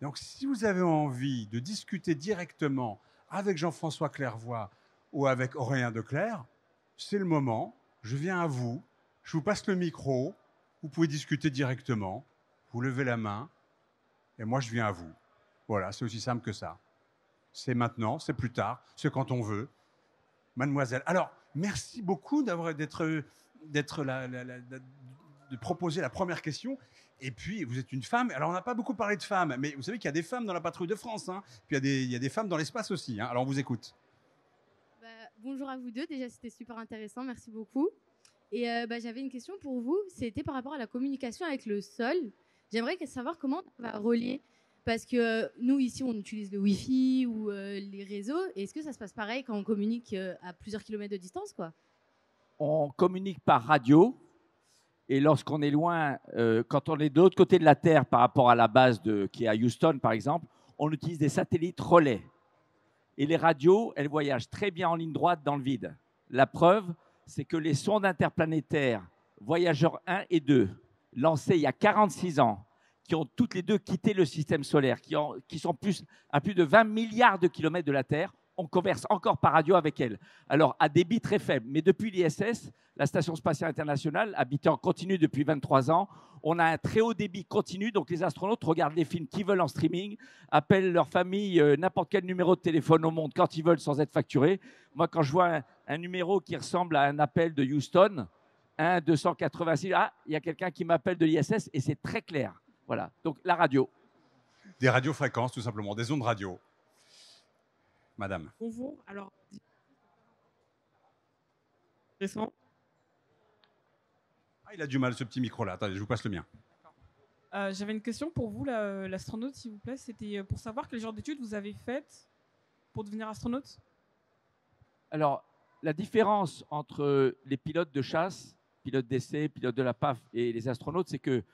Donc, si vous avez envie de discuter directement avec Jean-François Clairvoy ou avec Aurélien Declercq, c'est le moment. Je viens à vous. Je vous passe le micro. Vous pouvez discuter directement. Vous levez la main. Et moi, je viens à vous. Voilà, c'est aussi simple que ça. C'est maintenant, c'est plus tard, c'est quand on veut. Mademoiselle. Alors, merci beaucoup de proposer la première question. Et puis, vous êtes une femme. Alors, on n'a pas beaucoup parlé de femmes, mais vous savez qu'il y a des femmes dans la patrouille de France. Hein. Puis, il y a des femmes dans l'espace aussi. Hein. Alors, on vous écoute. Bonjour à vous deux. Déjà, c'était super intéressant. Merci beaucoup. Et j'avais une question pour vous. C'était par rapport à la communication avec le sol. J'aimerais savoir comment on va relier. Parce que nous, ici, on utilise le Wi-Fi ou les réseaux. Est-ce que ça se passe pareil quand on communique à plusieurs kilomètres de distance, quoi ? On communique par radio. Et lorsqu'on est loin, quand on est de l'autre côté de la Terre par rapport à la base qui est à Houston, par exemple, on utilise des satellites relais. Et les radios, elles voyagent très bien en ligne droite dans le vide. La preuve, c'est que les sondes interplanétaires Voyageur 1 et 2, lancées il y a 46 ans, qui ont toutes les deux quitté le système solaire, qui sont à plus de 20 milliards de kilomètres de la Terre, on converse encore par radio avec elles. Alors, à débit très faible. Mais depuis l'ISS, la Station spatiale internationale, habitée en continu depuis 23 ans, on a un très haut débit continu. Donc, les astronautes regardent les films qu'ils veulent en streaming, appellent leur famille, n'importe quel numéro de téléphone au monde quand ils veulent sans être facturés. Moi, quand je vois un numéro qui ressemble à un appel de Houston, 1-286, il y a quelqu'un qui m'appelle de l'ISS et c'est très clair. Voilà. Donc, la radio. Des radiofréquences, tout simplement, des ondes radio. Madame. Bonjour. Alors, récent. Il a du mal, ce petit micro-là. Attendez, je vous passe le mien. J'avais une question pour vous, l'astronaute, s'il vous plaît. C'était pour savoir quel genre d'études vous avez faites pour devenir astronaute. Alors, la différence entre les pilotes de chasse, pilotes d'essai, pilotes de la PAF et les astronautes, c'est que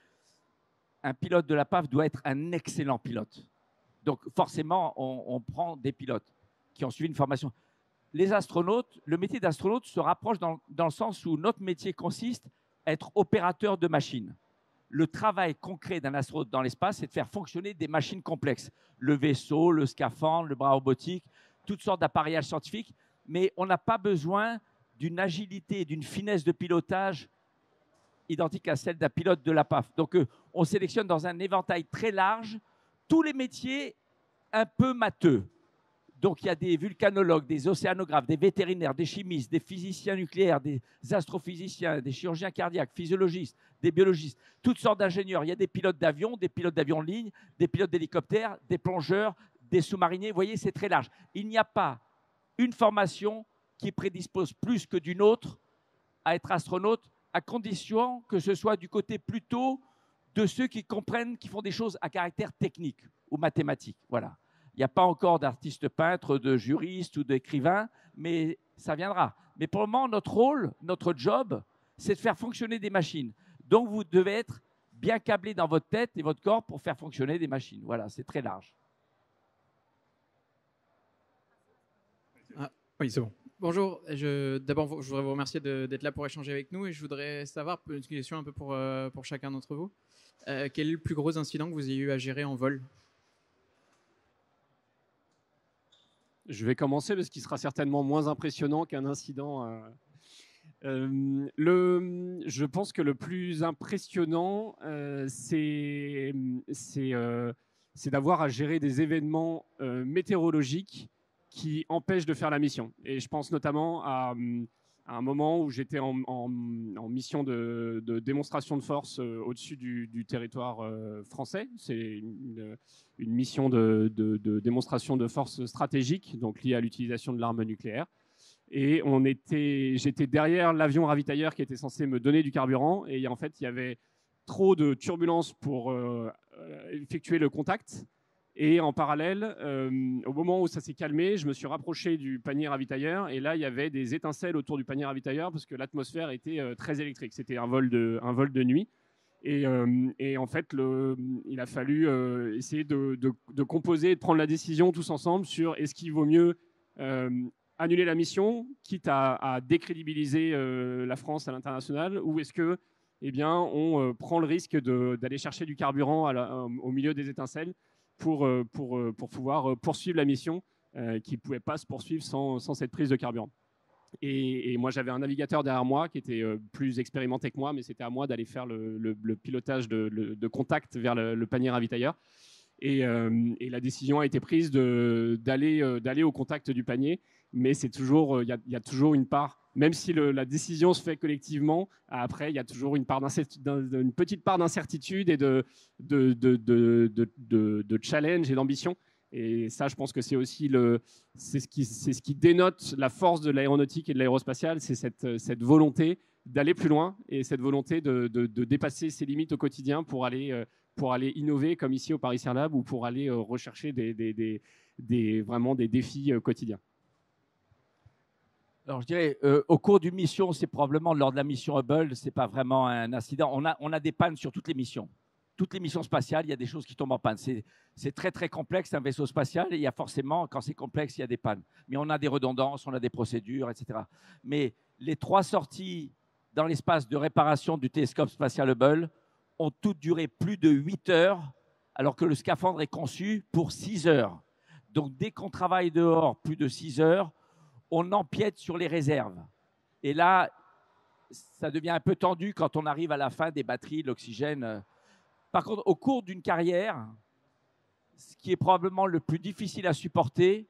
un pilote de la PAF doit être un excellent pilote. Donc, forcément, on prend des pilotes qui ont suivi une formation. Les astronautes, le métier d'astronaute se rapproche dans le sens où notre métier consiste à être opérateur de machines. Le travail concret d'un astronaute dans l'espace, c'est de faire fonctionner des machines complexes. Le vaisseau, le scaphandre, le bras robotique, toutes sortes d'appareillages scientifiques. Mais on n'a pas besoin d'une agilité et d'une finesse de pilotage identique à celle d'un pilote de la PAF. Donc, on sélectionne dans un éventail très large tous les métiers un peu matheux. Donc, il y a des vulcanologues, des océanographes, des vétérinaires, des chimistes, des physiciens nucléaires, des astrophysiciens, des chirurgiens cardiaques, physiologistes, des biologistes, toutes sortes d'ingénieurs. Il y a des pilotes d'avion de ligne, des pilotes d'hélicoptères, des plongeurs, des sous-mariniers. Vous voyez, c'est très large. Il n'y a pas une formation qui prédispose plus que d'une autre à être astronaute, à condition que ce soit du côté plutôt de ceux qui comprennent, qui font des choses à caractère technique ou mathématique. Voilà. Il n'y a pas encore d'artistes peintres, de juristes ou d'écrivains, mais ça viendra. Mais pour le moment, notre rôle, notre job, c'est de faire fonctionner des machines. Donc, vous devez être bien câblé dans votre tête et votre corps pour faire fonctionner des machines. Voilà, c'est très large. Oui, c'est bon. Bonjour, d'abord je voudrais vous remercier d'être là pour échanger avec nous et je voudrais savoir, une question un peu pour chacun d'entre vous, quel est le plus gros incident que vous ayez eu à gérer en vol? Je vais commencer parce qu'il sera certainement moins impressionnant qu'un incident. Je pense que le plus impressionnant, c'est d'avoir à gérer des événements météorologiques qui empêchent de faire la mission. Et je pense notamment à un moment où j'étais en mission de démonstration de force au-dessus du territoire français. C'est une mission de démonstration de force stratégique, donc liée à l'utilisation de l'arme nucléaire. Et j'étais derrière l'avion ravitailleur qui était censé me donner du carburant. Et en fait, il y avait trop de turbulences pour effectuer le contact. Et en parallèle, au moment où ça s'est calmé, je me suis rapproché du panier ravitailleur. Et là, il y avait des étincelles autour du panier ravitailleur parce que l'atmosphère était très électrique. C'était un vol de nuit. Et en fait, il a fallu essayer de composer et de prendre la décision tous ensemble sur est-ce qu'il vaut mieux annuler la mission, quitte à décrédibiliser la France à l'international, ou est-ce que, eh bien, on prend le risque d'aller chercher du carburant au milieu des étincelles pour pouvoir poursuivre la mission qui ne pouvait pas se poursuivre sans cette prise de carburant. Et moi, j'avais un navigateur derrière moi qui était plus expérimenté que moi, mais c'était à moi d'aller faire le pilotage de contact vers le panier ravitailleur. Et la décision a été prise d'aller au contact du panier, mais c'est toujours, il y a toujours une part, même si la décision se fait collectivement, après il y a toujours une petite part d'incertitude et de challenge et d'ambition. Et ça, je pense que c'est aussi ce qui dénote la force de l'aéronautique et de l'aérospatiale, c'est cette volonté d'aller plus loin et cette volonté de dépasser ses limites au quotidien pour aller innover, comme ici au Paris Air Lab, ou pour aller rechercher vraiment des défis quotidiens. Alors je dirais, au cours d'une mission, c'est probablement lors de la mission Hubble, c'est pas vraiment un incident. On a des pannes sur toutes les missions. Toutes les missions spatiales, il y a des choses qui tombent en panne. C'est très très complexe, un vaisseau spatial, et il y a forcément, quand c'est complexe, il y a des pannes. Mais on a des redondances, on a des procédures, etc. Mais les 3 sorties dans l'espace de réparation du télescope spatial Hubble ont toutes duré plus de 8 heures, alors que le scaphandre est conçu pour 6 heures. Donc dès qu'on travaille dehors plus de 6 heures, on empiète sur les réserves. Et là, ça devient un peu tendu quand on arrive à la fin des batteries, de l'oxygène. Par contre, au cours d'une carrière, ce qui est probablement le plus difficile à supporter,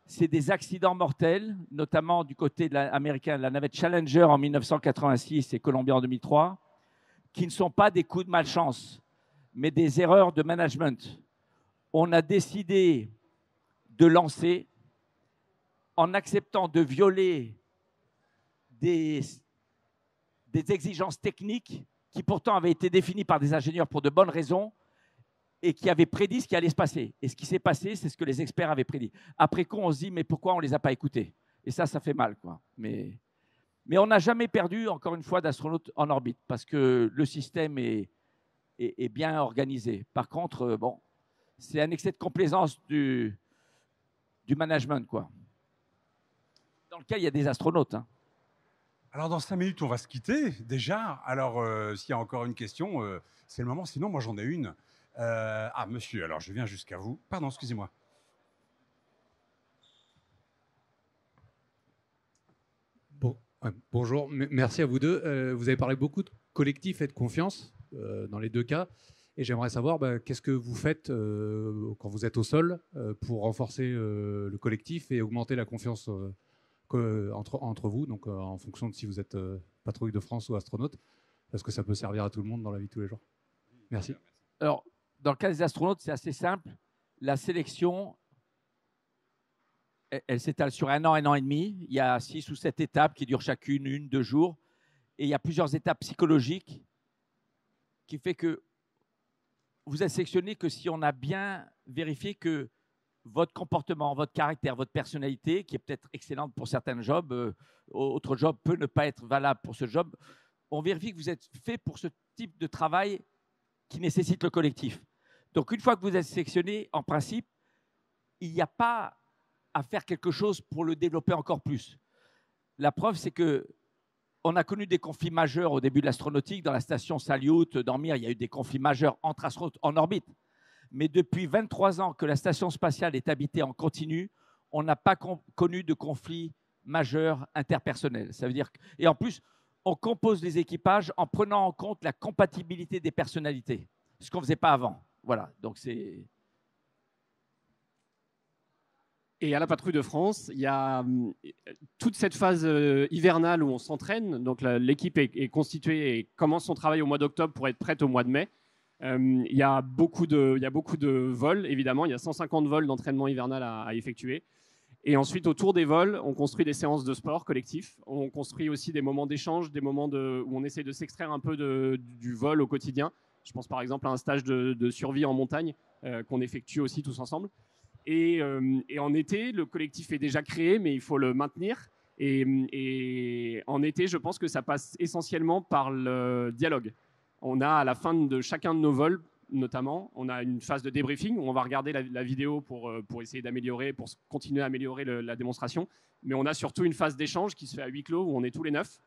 c'est des accidents mortels, notamment du côté américain, la navette Challenger en 1986 et Columbia en 2003, qui ne sont pas des coups de malchance, mais des erreurs de management. On a décidé de lancer en acceptant de violer des exigences techniques qui pourtant avaient été définies par des ingénieurs pour de bonnes raisons et qui avaient prédit ce qui allait se passer. Et ce qui s'est passé, c'est ce que les experts avaient prédit. Après coup, on se dit, mais pourquoi on ne les a pas écoutés? Et ça fait mal, quoi. Mais on n'a jamais perdu, encore une fois, d'astronautes en orbite parce que le système est bien organisé. Par contre, bon, c'est un excès de complaisance du management, quoi. Dans lequel il y a des astronautes. Hein. Alors, dans 5 minutes, on va se quitter déjà. Alors, s'il y a encore une question, c'est le moment. Sinon, moi, j'en ai une. Monsieur, alors je viens jusqu'à vous. Pardon, excusez-moi. Bonjour, merci à vous deux. Vous avez parlé beaucoup de collectif et de confiance dans les 2 cas. Et j'aimerais savoir qu'est-ce que vous faites quand vous êtes au sol pour renforcer le collectif et augmenter la confiance entre vous, donc en fonction de si vous êtes patrouille de France ou astronaute, parce que ça peut servir à tout le monde dans la vie de tous les jours. Merci. Alors, dans le cas des astronautes, c'est assez simple. La sélection, elle s'étale sur 1 an et demi. Il y a 6 ou 7 étapes qui durent chacune 1, 2 jours. Et il y a plusieurs étapes psychologiques qui fait que vous êtes sélectionné que si on a bien vérifié que votre comportement, votre caractère, votre personnalité, qui est peut-être excellente pour certains jobs, autre job peut ne pas être valable pour ce job, on vérifie que vous êtes fait pour ce type de travail qui nécessite le collectif. Donc, une fois que vous êtes sélectionné, en principe, il n'y a pas à faire quelque chose pour le développer encore plus. La preuve, c'est qu'on a connu des conflits majeurs au début de l'astronautique. Dans la station Salyut, dans Mir, il y a eu des conflits majeurs entre astronautes en orbite. Mais depuis 23 ans que la station spatiale est habitée en continu, on n'a pas connu de conflits majeurs interpersonnels. Ça veut dire et en plus, on compose les équipages en prenant en compte la compatibilité des personnalités, ce qu'on ne faisait pas avant. Voilà, donc c'est... Et à la Patrouille de France, il y a toute cette phase hivernale où on s'entraîne. Donc l'équipe est constituée et commence son travail au mois d'octobre pour être prête au mois de mai. Il y a beaucoup de vols, évidemment. Il y a 150 vols d'entraînement hivernal à effectuer. Et ensuite, autour des vols, on construit des séances de sport collectif. On construit aussi des moments d'échange, des moments où on essaie de s'extraire un peu du vol au quotidien. Je pense par exemple à un stage de survie en montagne qu'on effectue aussi tous ensemble. Et en été, le collectif est déjà créé, mais il faut le maintenir. Et en été, je pense que ça passe essentiellement par le dialogue. On a à la fin de chacun de nos vols, notamment, on a une phase de débriefing où on va regarder la vidéo pour essayer d'améliorer, pour continuer à améliorer la démonstration. Mais on a surtout une phase d'échange qui se fait à huis clos où on est tous les 9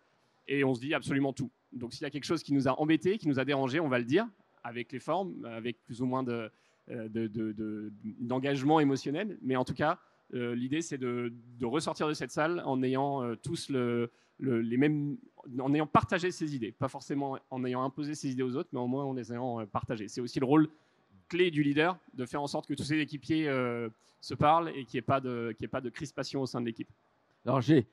et on se dit absolument tout. Donc s'il y a quelque chose qui nous a embêtés, qui nous a dérangés, on va le dire avec les formes, avec plus ou moins d'engagement émotionnel. Mais en tout cas, l'idée, c'est de ressortir de cette salle en ayant tous les mêmes, en ayant partagé ses idées. Pas forcément en ayant imposé ses idées aux autres, mais au moins en les ayant partagées. C'est aussi le rôle clé du leader de faire en sorte que tous ses équipiers se parlent et qu'il n'y ait pas de crispation au sein de l'équipe. Alors j'ai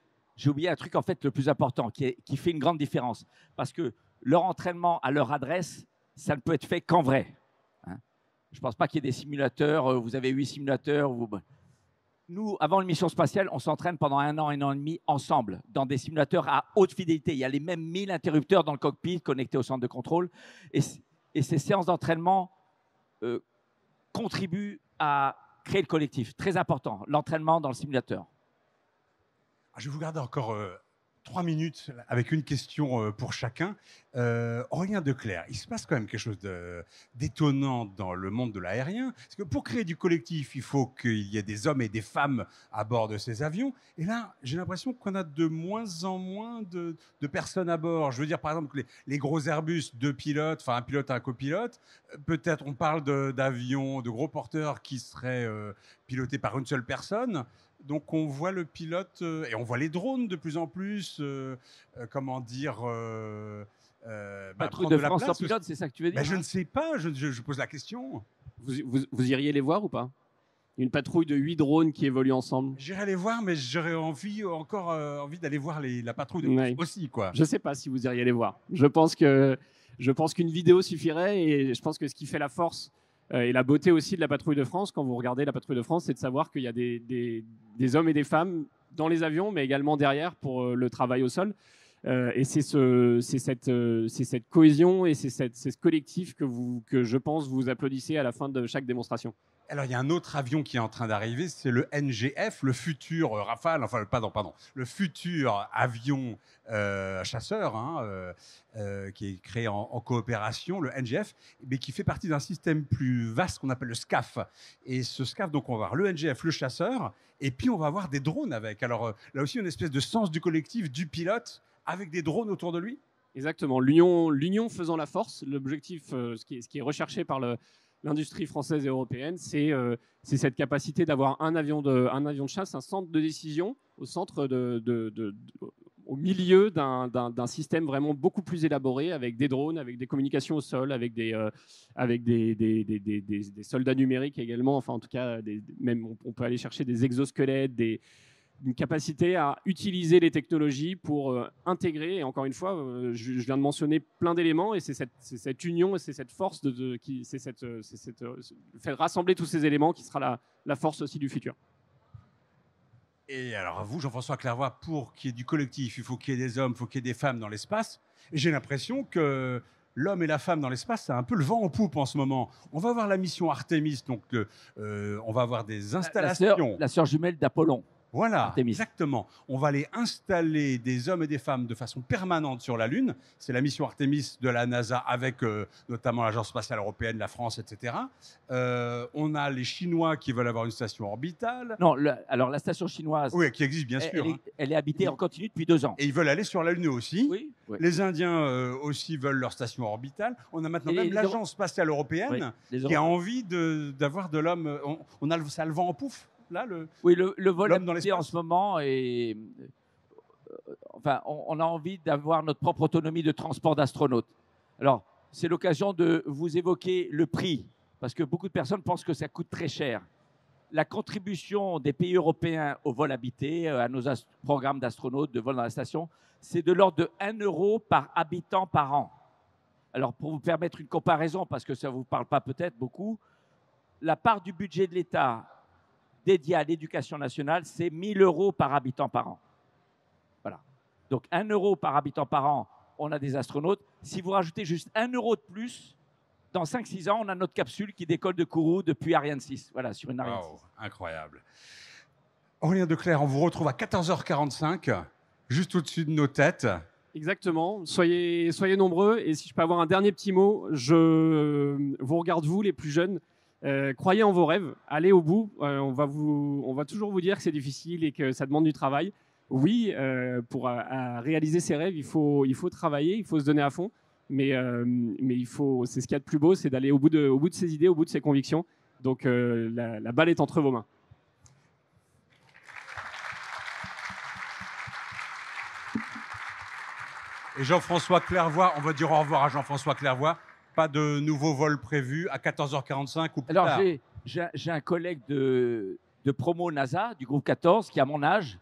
oublié un truc en fait le plus important qui fait une grande différence. Parce que leur entraînement à leur adresse, ça ne peut être fait qu'en vrai. Hein. Je ne pense pas qu'il y ait des simulateurs, vous avez 8 simulateurs. Nous, avant une mission spatiale, on s'entraîne pendant 1 an et demi ensemble, dans des simulateurs à haute fidélité. Il y a les mêmes 1000 interrupteurs dans le cockpit connectés au centre de contrôle. Et ces séances d'entraînement contribuent à créer le collectif. Très important, l'entraînement dans le simulateur. Je vais vous garder encore 3 minutes avec une question pour chacun. Aurélien Declercq, il se passe quand même quelque chose d'étonnant dans le monde de l'aérien. Parce que pour créer du collectif, il faut qu'il y ait des hommes et des femmes à bord de ces avions. Et là, j'ai l'impression qu'on a de moins en moins de personnes à bord. Je veux dire, par exemple, les gros Airbus, 2 pilotes, enfin un pilote et un copilote. Peut-être on parle d'avions, de gros porteurs qui seraient pilotés par une seule personne. Donc on voit le pilote et on voit les drones de plus en plus. Comment dire Patrouille de France sans pilote, c'est ça que tu veux dire? Je ne sais pas, je pose la question. Vous iriez les voir ou pas? Une patrouille de 8 drones qui évoluent ensemble. J'irais les voir, mais j'aurais encore envie d'aller voir la patrouille de France aussi, quoi. Je ne sais pas si vous iriez les voir. Je pense qu'une vidéo suffirait et je pense que ce qui fait la force et la beauté aussi de la Patrouille de France, quand vous regardez la Patrouille de France, c'est de savoir qu'il y a des hommes et des femmes dans les avions, mais également derrière pour le travail au sol. Et c'est cette cohésion et c'est ce collectif que je pense vous applaudissez à la fin de chaque démonstration. Alors, il y a un autre avion qui est en train d'arriver, c'est le NGF, le futur Rafale, enfin, pardon, le futur avion chasseur, qui est créé en coopération, le NGF, mais qui fait partie d'un système plus vaste qu'on appelle le SCAF. Et ce SCAF, donc, on va avoir le NGF, le chasseur, et puis on va avoir des drones avec. Alors, là aussi, une espèce de sens du collectif, du pilote, avec des drones autour de lui. Exactement. L'union faisant la force, l'objectif, ce qui est recherché par l'industrie française et européenne, c'est cette capacité d'avoir un avion de chasse, un centre de décision au milieu d'un système vraiment beaucoup plus élaboré, avec des drones, avec des communications au sol, avec des soldats numériques également. Enfin, en tout cas, même on peut aller chercher des exosquelettes, une capacité à utiliser les technologies pour intégrer. Et encore une fois, je viens de mentionner plein d'éléments et c'est cette union et c'est cette force faire rassembler tous ces éléments qui sera la force aussi du futur. Et alors, vous, Jean-François Clairvoy, pour qu'il y ait du collectif, il faut qu'il y ait des hommes, il faut qu'il y ait des femmes dans l'espace. Et j'ai l'impression que l'homme et la femme dans l'espace, c'est un peu le vent en poupe en ce moment. On va avoir la mission Artemis, donc on va avoir des installations. La sœur jumelle d'Apollon. Voilà, Artemis. Exactement. On va aller installer des hommes et des femmes de façon permanente sur la Lune. C'est la mission Artemis de la NASA avec notamment l'Agence spatiale européenne, la France, etc. On a les Chinois qui veulent avoir une station orbitale. Non, alors la station chinoise. Oui, qui existe bien sûr. Elle est habitée en continu depuis 2 ans. Et ils veulent aller sur la Lune aussi. Oui. Les Indiens aussi veulent leur station orbitale. On a maintenant même l'Agence spatiale européenne qui a envie d'avoir de l'homme. Ça a le vent en pouf. Là, le vol habité en ce moment et enfin, on a envie d'avoir notre propre autonomie de transport d'astronautes. Alors, c'est l'occasion de vous évoquer le prix, parce que beaucoup de personnes pensent que ça coûte très cher. la contribution des pays européens au vol habité, à nos programmes d'astronautes, de vol dans la station, c'est de l'ordre de 1 euro par habitant par an. Alors, pour vous permettre une comparaison, parce que ça ne vous parle pas peut-être beaucoup, la part du budget de l'État dédiée à l'éducation nationale, c'est 1 000 euros par habitant par an. Voilà. Donc, 1 euro par habitant par an, on a des astronautes. Si vous rajoutez juste 1 euro de plus, dans 5-6 ans, on a notre capsule qui décolle de Kourou depuis Ariane 6. Voilà, sur une Ariane 6. Incroyable. Aurélien Declercq, on vous retrouve à 14h45, juste au-dessus de nos têtes. Exactement. Soyez nombreux. Et si je peux avoir un dernier petit mot, je vous regarde, vous, les plus jeunes. Croyez en vos rêves. Allez au bout. On va toujours vous dire que c'est difficile et que ça demande du travail. Oui, pour réaliser ses rêves, il faut travailler, il faut se donner à fond. Mais c'est ce qu'il y a de plus beau, c'est d'aller au bout de ses idées, au bout de ses convictions. Donc la balle est entre vos mains. Et Jean-François Clairvoy, on va dire au revoir à Jean-François Clairvoy. Pas de nouveau vol prévu à 14h45 ou plus tard. Alors, j'ai un collègue de promo NASA, du groupe 14, qui a mon âge.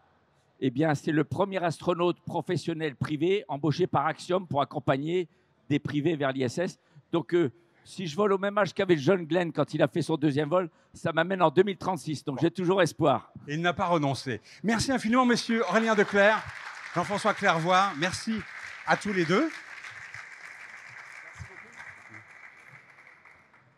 Eh bien, c'est le premier astronaute professionnel privé embauché par Axiom pour accompagner des privés vers l'ISS. Donc, si je vole au même âge qu'avec John Glenn quand il a fait son deuxième vol, ça m'amène en 2036. Donc, j'ai toujours espoir. Et il n'a pas renoncé. Merci infiniment, messieurs. Aurélien Declercq, Jean-François Clairvoy, merci à tous les deux.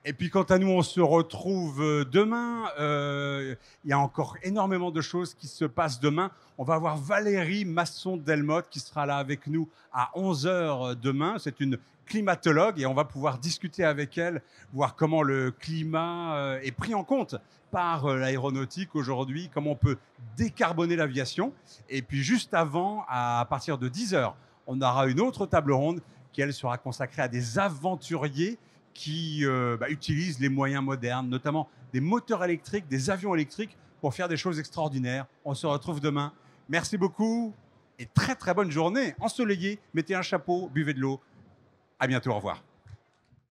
Et puis quant à nous, on se retrouve demain. Il y a encore énormément de choses qui se passent demain. On va avoir Valérie Masson-Delmotte qui sera là avec nous à 11h demain. C'est une climatologue et on va pouvoir discuter avec elle, voir comment le climat est pris en compte par l'aéronautique aujourd'hui, comment on peut décarboner l'aviation. Et puis juste avant, à partir de 10h, on aura une autre table ronde qui, elle, sera consacrée à des aventuriers qui utilisent les moyens modernes, notamment des moteurs électriques, des avions électriques, pour faire des choses extraordinaires. On se retrouve demain. Merci beaucoup et très très bonne journée. Ensoleillée, mettez un chapeau, buvez de l'eau. À bientôt, au revoir.